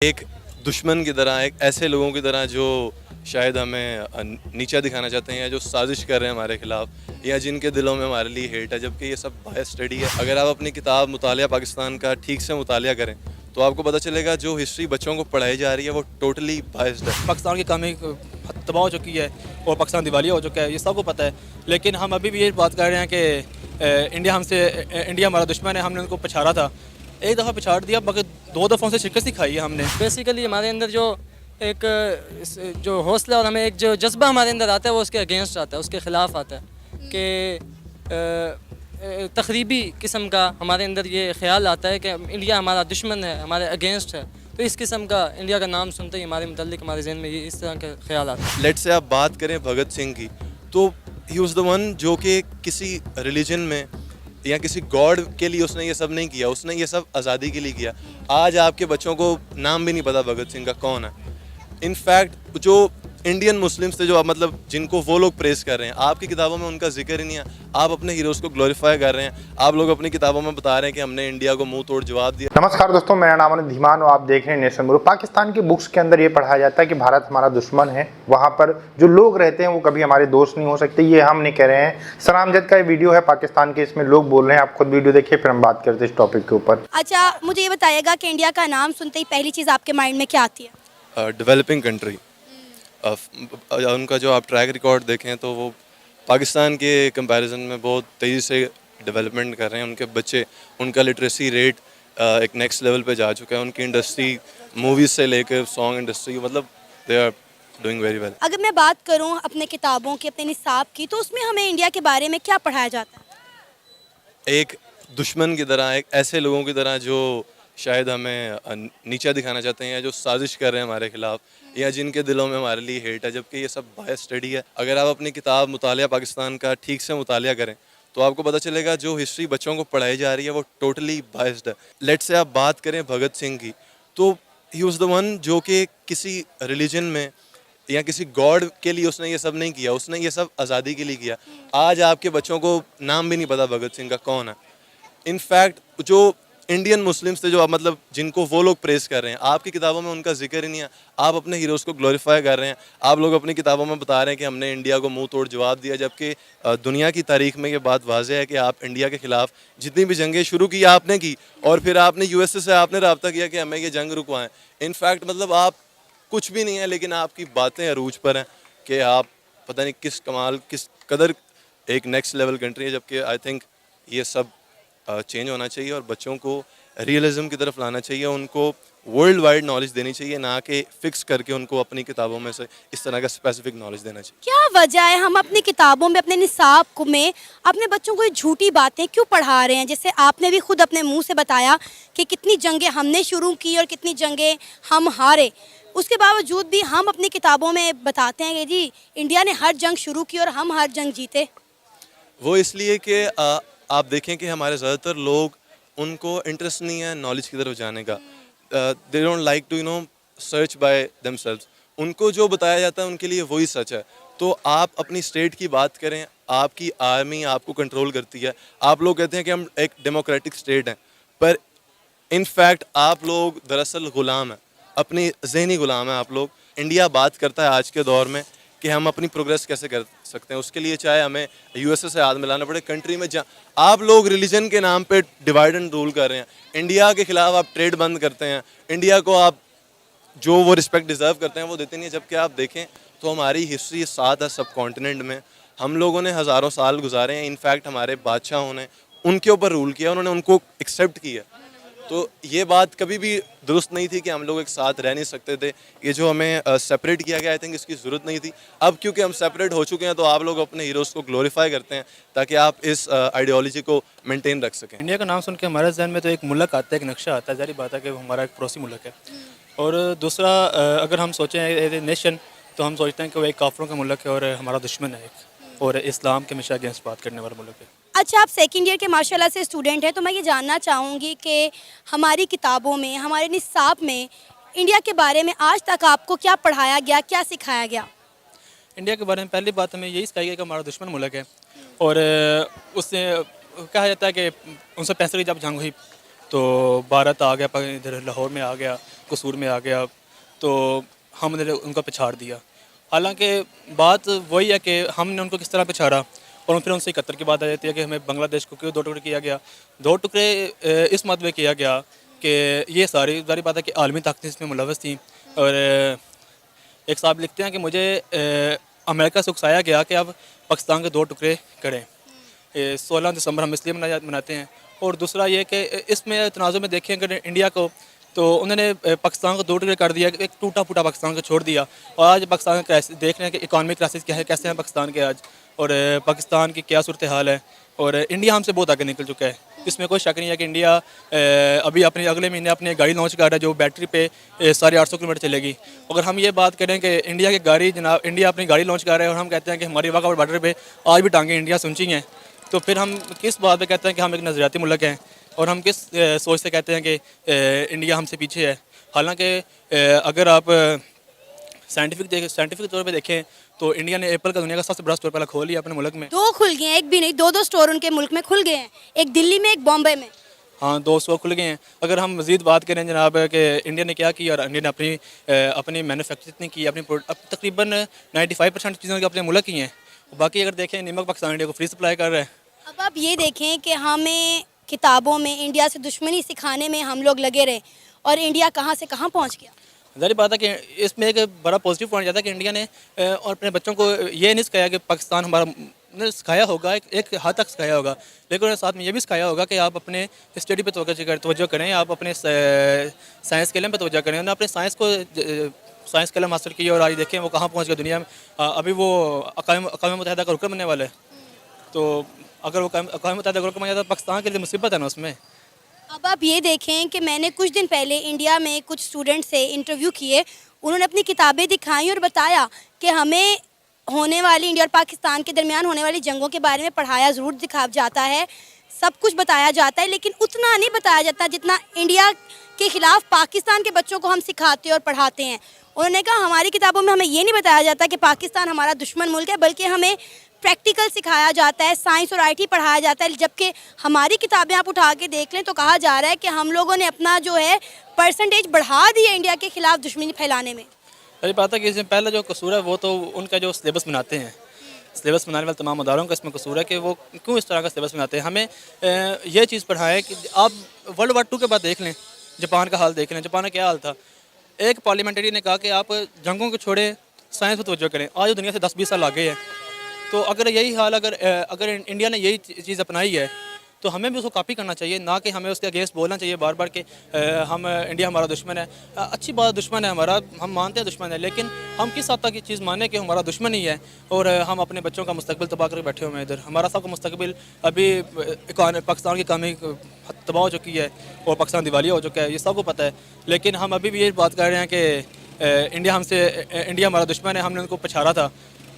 एक दुश्मन की तरह, एक ऐसे लोगों की तरह जो शायद हमें नीचा दिखाना चाहते हैं या जो साजिश कर रहे हैं हमारे खिलाफ या जिनके दिलों में हमारे लिए हेट है, जबकि ये सब बायस स्टडी है। अगर आप अपनी किताब मुतालिया पाकिस्तान का ठीक से मुतालिया करें तो आपको पता चलेगा जो हिस्ट्री बच्चों को पढ़ाई जा रही है वो टोटली बायस्ड है। पाकिस्तान की कमी तबाह हो चुकी है और पाकिस्तान दिवालिया हो चुका है, ये सबको पता है। लेकिन हम अभी भी ये बात कर रहे हैं कि इंडिया हमारा दुश्मन है, हमने उनको पछाड़ा था, एक दफ़ा पछाड़ दिया, मगर दो दफ़ा उनसे शिकस्त ही खाई है हमने। बेसिकली हमारे अंदर जो हौसला और हमें एक जो जज्बा हमारे अंदर आता है वो उसके अगेंस्ट आता है, उसके ख़िलाफ़ आता है कि तखरीबी किस्म का हमारे अंदर ये ख्याल आता है कि इंडिया हमारा दुश्मन है, हमारे अगेंस्ट है। तो इस किस्म का इंडिया का नाम सुनते ही हमारे मुतल्लिक हमारे जहन में ये इस तरह के ख्याल आते हैं। लेट से आप बात करें भगत सिंह की, तो ही वाज द वन जो कि किसी रिलीजन में या किसी गॉड के लिए उसने ये सब नहीं किया, उसने ये सब आज़ादी के लिए किया। आज आपके बच्चों को नाम भी नहीं पता भगत सिंह का कौन है। इनफैक्ट जो इंडियन मुस्लिम्स थे, जो मतलब जिनको वो लोग प्रेस कर रहे हैं, आपकी किताबों में उनका जिक्र ही नहीं है। आप अपने हीरोज़ को ग्लोरीफाई कर रहे हैं, आप लोग अपनी किताबों में बता रहे हैं कि हमने इंडिया को मुंह तोड़ जवाब दिया। नमस्कार दोस्तों, मेरा नाम है धीमान और आप देख रहे हैं नेशन गुरु। पाकिस्तान की बुक्स के अंदर ये पढ़ाया जाता है कि भारत हमारा दुश्मन है, वहाँ पर जो लोग रहते हैं वो कभी हमारे दोस्त नहीं हो सकते। ये हम नहीं कह रहे हैं, सरामजद का ये वीडियो है पाकिस्तान के, इसमें लोग बोल रहे हैं। आप खुद वीडियो देखिए, फिर हम बात करते हैं इस टॉपिक के ऊपर। अच्छा, मुझे ये बताइएगा कि इंडिया का नाम सुनते ही पहली चीज़ आपके माइंड में क्या आती है? Developing country. उनका जो आप ट्रैक रिकॉर्ड देखें तो वो पाकिस्तान के कंपैरिजन में बहुत तेज़ी से डेवलपमेंट कर रहे हैं। उनके बच्चे, उनका लिटरेसी रेट एक नेक्स्ट लेवल पे जा चुका है। उनकी इंडस्ट्री मूवीज़ से लेकर सॉन्ग इंडस्ट्री, मतलब they are doing very well. अगर मैं बात करूं अपने किताबों की, अपने निसाब की, तो उसमें हमें इंडिया के बारे में क्या पढ़ाया जाता है? एक दुश्मन की तरह, एक ऐसे लोगों की तरह जो शायद हमें नीचा दिखाना चाहते हैं या जो साजिश कर रहे हैं हमारे खिलाफ या जिनके दिलों में हमारे लिए हेट है, जबकि ये सब बायस स्टडी है। अगर आप अपनी किताब मुतालिया पाकिस्तान का ठीक से मुतालिया करें तो आपको पता चलेगा जो हिस्ट्री बच्चों को पढ़ाई जा रही है वो टोटली बायस्ड है। लेट से आप बात करें भगत सिंह की, तो ही वाज द वन जो कि किसी रिलीजन में या किसी गॉड के लिए उसने ये सब नहीं किया, उसने ये सब आज़ादी के लिए किया। आज आपके बच्चों को नाम भी नहीं पता भगत सिंह का कौन है। इनफैक्ट जो इंडियन मुस्लिम्स थे, जो आप मतलब जिनको वो लोग प्रेस कर रहे हैं, आपकी किताबों में उनका जिक्र ही नहीं है। आप अपने हीरोज़ को ग्लोरीफाई कर रहे हैं, आप लोग अपनी किताबों में बता रहे हैं कि हमने इंडिया को मुंह तोड़ जवाब दिया, जबकि दुनिया की तारीख में ये बात वाज़ेह है कि आप इंडिया के ख़िलाफ़ जितनी भी जंगें शुरू की आपने की, और फिर आपने यूएसए से आपने रब्ता किया कि हमें ये जंग रुकवाएं। इनफैक्ट मतलब आप कुछ भी नहीं है, लेकिन आपकी बातें अरूज पर हैं कि आप पता नहीं किस कमाल, किस कदर एक नेक्स्ट लेवल कंट्री है। जबकि आई थिंक ये सब चेंज होना चाहिए और बच्चों को रियलिज्म की तरफ लाना चाहिए, उनको वर्ल्ड वाइड नॉलेज देनी चाहिए, ना कि फिक्स करके उनको अपनी किताबों में से इस तरह का स्पेसिफिक नॉलेज देना चाहिए। क्या वजह है हम अपनी किताबों में, अपने निसाब में अपने बच्चों को ये झूठी बातें क्यों पढ़ा रहे हैं? जैसे आपने भी खुद अपने मुंह से बताया कि कितनी जंगें हमने शुरू की और कितनी जंगें हम हारे, उसके बावजूद भी हम अपनी किताबों में बताते हैं कि जी इंडिया ने हर जंग शुरू की और हम हर जंग जीते। वो इसलिए कि आप देखें कि हमारे ज़्यादातर लोग, उनको इंटरेस्ट नहीं है नॉलेज की तरफ जाने का। They don't like to search by themselves. उनको जो बताया जाता है उनके लिए वही सच है। तो आप अपनी स्टेट की बात करें, आपकी आर्मी आपको कंट्रोल करती है। आप लोग कहते हैं कि हम एक डेमोक्रेटिक स्टेट हैं, पर इनफैक्ट आप लोग दरअसल ग़ुलाम हैं, अपनी ज़हनी ग़ुलाम हैं आप लोग। इंडिया बात करता है आज के दौर में कि हम अपनी प्रोग्रेस कैसे कर सकते हैं, उसके लिए चाहे हमें यूएसए से हाथ मिलाना पड़े, कंट्री में जहाँ आप लोग रिलीजन के नाम पे डिवाइड एंड रूल कर रहे हैं। इंडिया के खिलाफ आप ट्रेड बंद करते हैं, इंडिया को आप जो वो रिस्पेक्ट डिज़र्व करते हैं वो देते नहीं है। जबकि आप देखें तो हमारी हिस्ट्री साथ है सब कॉन्टिनेंट में, हम लोगों ने हज़ारों साल गुजारे हैं। इनफैक्ट हमारे बादशाहों ने उनके ऊपर रूल किया, उन्होंने उनको एक्सेप्ट किया। तो ये बात कभी भी दुरुस्त नहीं थी कि हम लोग एक साथ रह नहीं सकते थे। ये जो हमें सेपरेट किया गया, आई थिंक इसकी ज़रूरत नहीं थी। अब क्योंकि हम सेपरेट हो चुके हैं तो आप लोग अपने हीरोज़ को ग्लोरीफाई करते हैं ताकि आप इस आइडियोलॉजी को मेंटेन रख सकें। इंडिया का नाम सुन के हमारे जहन में तो एक मुल्क आता है, एक नक्शा आता है। ज़ाहिर बात है कि वो हमारा एक पड़ोसी मुल्क है। और दूसरा, अगर हम सोचें एज ए नेशन, तो हम सोचते हैं कि वो एक काफरों का मुल्क है और हमारा दुश्मन है एक, और इस्लाम के हमेशा अगेंस्ट बात करने वाला मुल्क है। अच्छा, आप सेकंड ईयर के माशाल्लाह से स्टूडेंट हैं, तो मैं ये जानना चाहूँगी कि हमारी किताबों में, हमारे निसाब में इंडिया के बारे में आज तक आपको क्या पढ़ाया गया, क्या सिखाया गया? इंडिया के बारे में पहली बात हमें यही सिखाई गई कि हमारा दुश्मन मुल्क है, और उससे कहा जाता है कि 1965 की जब जंग हुई तो भारत आ गया, इधर लाहौर में आ गया, कसूर में आ गया, तो हमने उनको पछाड़ दिया। हालांकि बात वही है कि हमने उनको किस तरह पछाड़ा, और फिर उनसे 71 की बात आ जाती है कि हमें बांग्लादेश को क्यों 2 टुकड़े किया गया। 2 टुकड़े इस मत में किया गया कि ये सारी बात है कि आलमी ताकतें इसमें मुलव्वस थी। और एक साहब लिखते हैं कि मुझे अमेरिका से उकसाया गया कि अब पाकिस्तान के 2 टुकड़े करें। 16 दिसंबर हम इसलिए मनाते हैं। और दूसरा ये कि इसमें तनाज़ुर में देखें अगर इंडिया को, तो उन्होंने पाकिस्तान को 2 टुकड़े कर दिया, एक टूटा फूटा पाकिस्तान को छोड़ दिया। और आज पाकिस्तान का देख रहे हैं कि इकॉनमिक क्राइसिस क्या है, कैसे हैं पाकिस्तान के आज, और पाकिस्तान की क्या सूरत हाल है। और इंडिया हमसे बहुत आगे निकल चुका है, इसमें कोई शक नहीं है कि इंडिया अभी अपने अगले महीने अपनी गाड़ी लॉन्च कर रहा है जो बैटरी पे 850 किलोमीटर चलेगी। अगर हम ये बात करें कि इंडिया की गाड़ी इंडिया अपनी गाड़ी लॉन्च कर रहा है और हम कहते हैं कि हमारी वाघा बॉर्डर पे आज भी टांगें इंडिया से ऊंची हैं, तो फिर हम किस बात पे कहते हैं कि हम एक नज़रियाती मुल्क हैं, और हम किस सोच से कहते हैं कि इंडिया हमसे पीछे है। हालांकि अगर आप साइंटिफिक तौर पे देखें तो इंडिया ने एप्पल का दुनिया का सबसे बड़ा स्टोर पहले खोल लिया अपने मुल्क में। 2 खुल गए हैं, एक भी नहीं, 2 स्टोर उनके मुल्क में खुल गए हैं, एक दिल्ली में, एक बॉम्बे में। हाँ, 2 स्टोर खुल गए हैं। अगर हम मज़ीद बात करें जनाब कि इंडिया ने क्या किया, और इंडिया ने अपनी मैन्युफैक्चर इतनी की, तकरीबन 95% चीज़ें अपने मुल्क की हैं। बाकी अगर देखें नमक पाकिस्तान इंडिया को फ्री सप्लाई कर रहा है। अब आप ये देखें कि हमें किताबों में इंडिया से दुश्मनी सिखाने में हम लोग लगे रहे, और इंडिया कहाँ से कहाँ पहुँच गया। ज़ाहिर बात है कि इसमें एक बड़ा पॉजिटिव पॉइंट जाता है कि इंडिया ने और अपने बच्चों को ये नहीं सिखाया कि पाकिस्तान हमारा, ने सिखाया होगा एक हद तक सिखाया होगा, लेकिन साथ में ये भी सिखाया होगा कि आप अपने स्टडी पे तवज्जो करें, आप अपने साइंस के इल्म पे तवज्जो करें। उन्होंने अपने साइंस के इल्म हासिल किया और आज देखें वो कहाँ पहुँच गया दुनिया में। अभी वो अक़वाम मुत्तहिदा का रुकन बनने वाला है, तो अगर वो अक़वाम मुत्तहिदा का रुकन बन जाता तो पाकिस्तान के लिए मुसीबत है ना उसमें। अब आप ये देखें कि मैंने कुछ दिन पहले इंडिया में कुछ स्टूडेंट से इंटरव्यू किए, उन्होंने अपनी किताबें दिखाई और बताया कि हमें होने वाली इंडिया और पाकिस्तान के दरमियान होने वाली जंगों के बारे में पढ़ाया ज़रूर दिखा जाता है, सब कुछ बताया जाता है, लेकिन उतना नहीं बताया जाता जितना इंडिया के ख़िलाफ़ पाकिस्तान के बच्चों को हम सिखाते और पढ़ाते हैं। उन्होंने कहा हमारी किताबों में हमें ये नहीं बताया जाता कि पाकिस्तान हमारा दुश्मन मुल्क है, बल्कि हमें प्रैक्टिकल सिखाया जाता है, साइंस और आईटी पढ़ाया जाता है। जबकि हमारी किताबें आप उठा के देख लें तो कहा जा रहा है कि हम लोगों ने अपना जो है परसेंटेज बढ़ा दी है इंडिया के खिलाफ दुश्मनी फैलाने में। अरे बात है कि इसमें पहला जो कसूर है वो तो उनका जो सिलेबस बनाते हैं, सिलेबस बनाने वाले तमाम अदारों का इसमें कसूर है कि वो क्यों इस तरह का सिलेबस बनाते हैं। हमें ये चीज़ पढ़ाएं कि आप वर्ल्ड वार 2 के बाद देख लें, जापान का हाल देख लें, जापान का क्या हाल था। एक पार्लियामेंट्री ने कहा कि आप जंगों को छोड़े, साइंस पर तवज्जो करें। आज दुनिया से 10-20 साल आगे है, तो अगर यही हाल अगर इंडिया ने यही चीज़ अपनाई है तो हमें भी उसको कॉपी करना चाहिए, ना कि हमें उसके अगेंस्ट बोलना चाहिए बार बार कि हम इंडिया हमारा दुश्मन है। अच्छी बात, दुश्मन है हमारा, हम मानते हैं दुश्मन है, लेकिन हम किस हद तक ये चीज़ माने कि हमारा दुश्मन ही है और हम अपने बच्चों का मुस्तकबिल तबाह करके बैठे हुए हैं इधर। हमारा सबका मुस्तकबिल अभी पाकिस्तान की कमी तबाह हो चुकी है और पाकिस्तान दिवालिया हो चुका है, ये सबको पता है, लेकिन हम अभी भी ये बात कर रहे हैं कि इंडिया हमारा दुश्मन है। हमने उनको पछाड़ा था,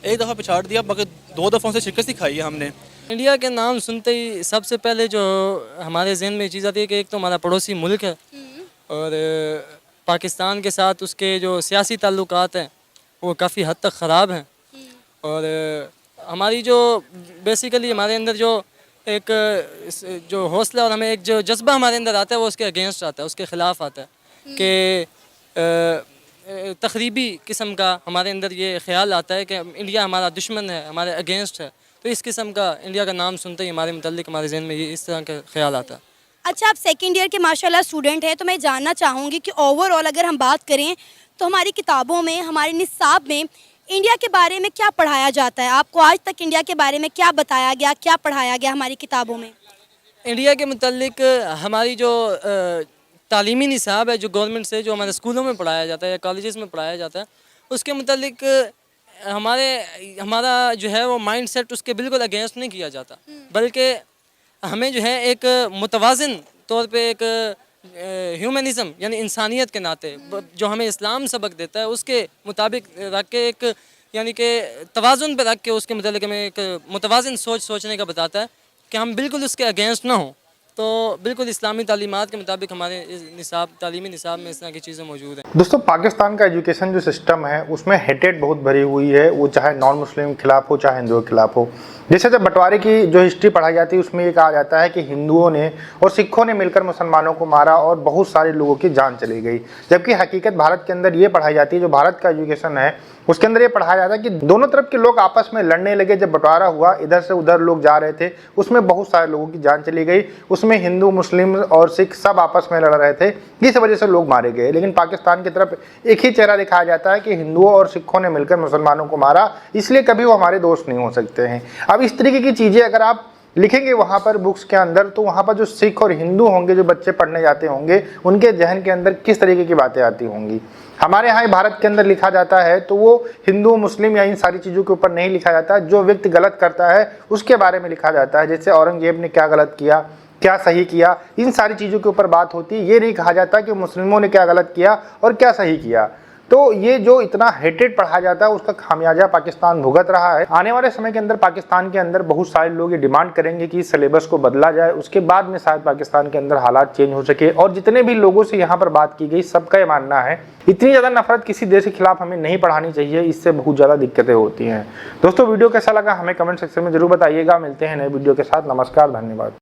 एक दफ़ा पिछाड़ दिया, मगर 2 दफ़ों से शिकस्त ही खाई है हमने। इंडिया के नाम सुनते ही सबसे पहले जो हमारे जहन में चीज़ आती है कि एक तो हमारा पड़ोसी मुल्क है, और पाकिस्तान के साथ उसके जो सियासी ताल्लुकात हैं वो काफ़ी हद तक ख़राब हैं, और हमारी जो बेसिकली हमारे अंदर जो एक जो हौसला और हमें एक जो जज्बा हमारे अंदर आता है वो उसके अगेंस्ट आता है, उसके ख़िलाफ़ आता है कि तखरीबी किस्म का हमारे अंदर ये ख्याल आता है कि इंडिया हमारा दुश्मन है, हमारे अगेंस्ट है। तो इस किस्म का इंडिया का नाम सुनते ही हमारे मुतल्लिक हमारे जहन में ये इस तरह का ख्याल आता है। अच्छा, आप सेकेंड ईयर के माशाल्लाह स्टूडेंट हैं, तो मैं जानना चाहूँगी कि ओवरऑल अगर हम बात करें तो हमारी किताबों में, हमारे निसाब में इंडिया के बारे में क्या पढ़ाया जाता है? आपको आज तक इंडिया के बारे में क्या बताया गया, क्या पढ़ाया गया हमारी किताबों में? इंडिया के मुतल्लिक हमारी जो तालीमी निसाब है, जो गवर्नमेंट से जो हमारे स्कूलों में पढ़ाया जाता है या कॉलेजेस में पढ़ाया जाता है, उसके मुतल्लिक हमारा जो है वो माइंड सेट उसके बिल्कुल अगेंस्ट नहीं किया जाता, बल्कि हमें जो है एक मुतवाज़िन तौर पे एक ह्यूमनिज़म यानी इंसानियत के नाते जो हमें इस्लाम सबक देता है उसके मुताबिक रख के एक यानी कि तवाज़ुन पे रख के उसके मुताबिक हमें एक मुतवाज़िन सोचने का बताता है कि हम बिल्कुल उसके अगेंस्ट ना हों। तो बिल्कुल इस्लामी तालीमात के मुताबिक हमारे निसाब तालीमी निसाब में इस तरह की चीज़ें मौजूद हैं। दोस्तों, पाकिस्तान का एजुकेशन जो सिस्टम है उसमें हेटेड बहुत भरी हुई है, वो चाहे नॉन मुस्लिम के खिलाफ हो चाहे हिंदुओं के खिलाफ हो। जैसे जब बंटवारे की जो हिस्ट्री पढ़ाई जाती है उसमें ये कहा जाता है कि हिंदुओं ने और सिखों ने मिलकर मुसलमानों को मारा और बहुत सारे लोगों की जान चली गई, जबकि हकीकत भारत के अंदर ये पढ़ाई जाती है, जो भारत का एजुकेशन है उसके अंदर ये पढ़ाया जाता है कि दोनों तरफ के लोग आपस में लड़ने लगे। जब बंटवारा हुआ, इधर से उधर लोग जा रहे थे, उसमें बहुत सारे लोगों की जान चली गई, उसमें हिंदू मुस्लिम और सिख सब आपस में लड़ रहे थे, इस वजह से लोग मारे गए। लेकिन पाकिस्तान की तरफ एक ही चेहरा दिखाया जाता है कि हिंदुओं और सिखों ने मिलकर मुसलमानों को मारा, इसलिए कभी वो हमारे दोस्त नहीं हो सकते हैं। अब इस तरीके की चीज़ें अगर आप लिखेंगे वहाँ पर बुक्स के अंदर, तो वहाँ पर जो सिख और हिंदू होंगे, जो बच्चे पढ़ने जाते होंगे, उनके जहन के अंदर किस तरीके की बातें आती होंगी। हमारे यहाँ भारत के अंदर लिखा जाता है तो वो हिंदू मुस्लिम या इन सारी चीज़ों के ऊपर नहीं लिखा जाता, जो व्यक्ति गलत करता है उसके बारे में लिखा जाता है। जैसे औरंगजेब ने क्या गलत किया, क्या सही किया, इन सारी चीज़ों के ऊपर बात होती है। ये नहीं कहा जाता कि मुस्लिमों ने क्या गलत किया और क्या सही किया। तो ये जो इतना हेटेड पढ़ाया जाता है उसका खामियाजा पाकिस्तान भुगत रहा है। आने वाले समय के अंदर पाकिस्तान के अंदर बहुत सारे लोग ये डिमांड करेंगे कि इस सिलेबस को बदला जाए, उसके बाद में शायद पाकिस्तान के अंदर हालात चेंज हो सके। और जितने भी लोगों से यहाँ पर बात की गई, सबका ये मानना है इतनी ज़्यादा नफरत किसी देश के खिलाफ हमें नहीं पढ़ानी चाहिए, इससे बहुत ज़्यादा दिक्कतें होती हैं। दोस्तों, वीडियो कैसा लगा हमें कमेंट सेक्शन में जरूर बताइएगा। मिलते हैं नए वीडियो के साथ। नमस्कार, धन्यवाद।